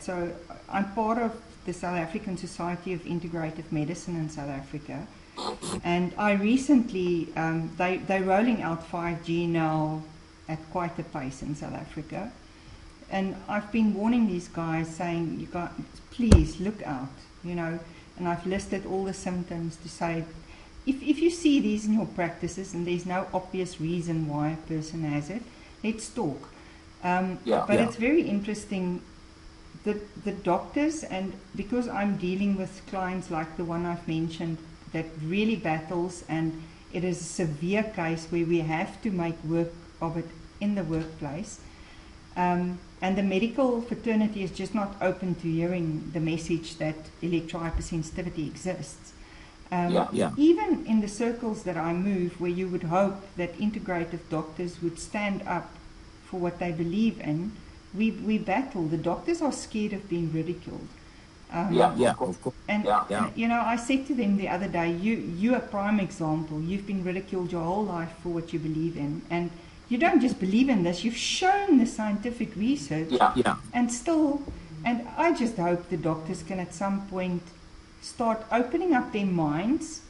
So I'm part of the South African Society of Integrative Medicine in South Africa. And I recently, they're rolling out 5G now at quite a pace in South Africa. And I've been warning these guys, saying, you guys, please look out, you know. And I've listed all the symptoms to say, if you see these in your practices and there's no obvious reason why a person has it, let's talk. But it's very interesting that the doctors, and because I'm dealing with clients like the one I've mentioned that really battles, and it is a severe case where we have to make work of it in the workplace, and the medical fraternity is just not open to hearing the message that electrohypersensitivity exists. Even in the circles that I move, where you would hope that integrative doctors would stand up for what they believe in, we battle. The doctors are scared of being ridiculed. Of course. And you know, I said to them the other day, you're a prime example. You've been ridiculed your whole life for what you believe in, and you don't just believe in this, you've shown the scientific research. And still, and I just hope the doctors can at some point start opening up their minds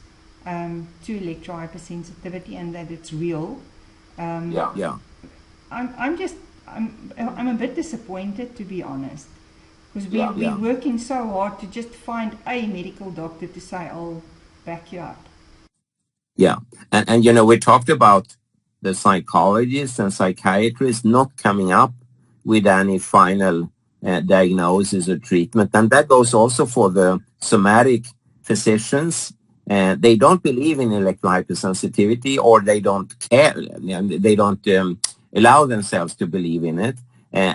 to electrohypersensitivity, and that it's real. I'm a bit disappointed, to be honest, because we're working so hard to just find a medical doctor to say, I'll back you up. And you know, we talked about the psychologists and psychiatrists not coming up with any final diagnosis or treatment. And that goes also for the somatic physicians. They don't believe in electrohypersensitivity, or they don't care. They don't allow themselves to believe in it.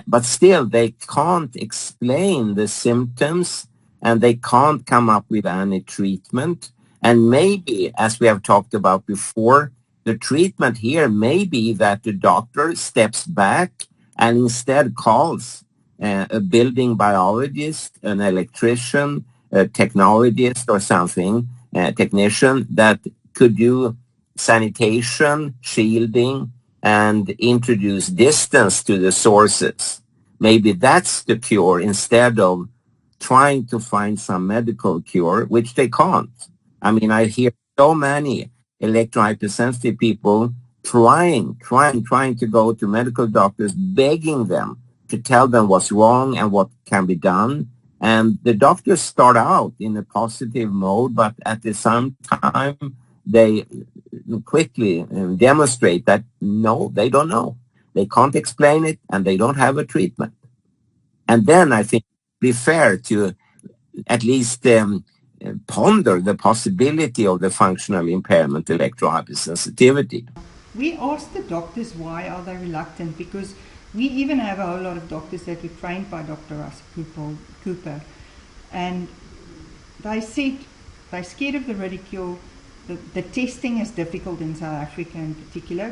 But still, they can't explain the symptoms, and they can't come up with any treatment. And maybe, as we have talked about before, the treatment here may be that the doctor steps back and instead calls a building biologist, an electrician, a technologist or something, a technician that could do sanitation, shielding, and introduce distance to the sources. Maybe that's the cure, instead of trying to find some medical cure, which they can't. I mean, I hear so many electrohypersensitive people trying to go to medical doctors, begging them to tell them what's wrong and what can be done. And the doctors start out in a positive mode, but at the same time, they quickly demonstrate that, no, they don't know. They can't explain it, and they don't have a treatment. And then I think it'd be fair to at least ponder the possibility of the functional impairment electrohypersensitivity. We asked the doctors why are they reluctant, because we even have a whole lot of doctors that were trained by Dr. Russell Cooper, and they said they're scared of the ridicule. The testing is difficult in South Africa in particular.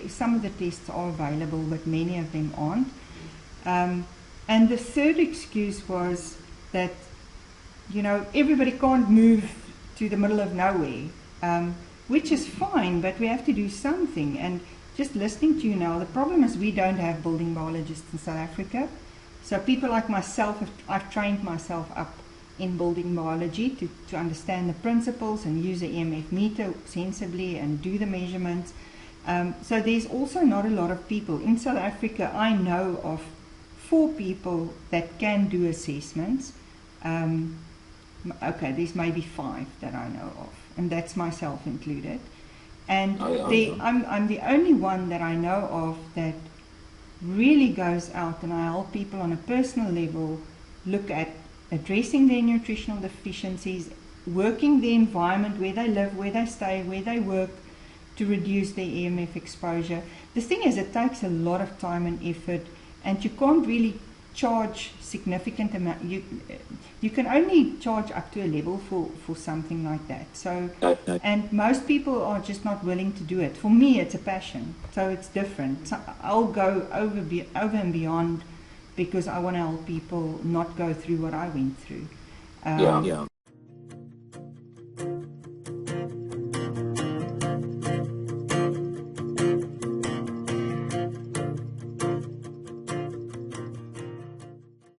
Some of the tests are available, but many of them aren't. And the third excuse was that, you know, everybody can't move to the middle of nowhere, which is fine, but we have to do something. And just listening to you now, the problem is we don't have building biologists in South Africa. So people like myself, I've trained myself up in building biology to understand the principles and use the EMF meter sensibly and do the measurements. So there's also not a lot of people. In South Africa, I know of 4 people that can do assessments. Okay, there's maybe 5 that I know of, and that's myself included. And I'm the only one that I know of that really goes out, and I help people on a personal level look at addressing their nutritional deficiencies, working the environment where they live, where they stay, where they work, to reduce their EMF exposure. The thing is, it takes a lot of time and effort, and you can't really charge significant amount. You can only charge up to a level for something like that. So, and most people are just not willing to do it. For me, it's a passion, so it's different. So I'll go over and beyond, because I want to help people not go through what I went through.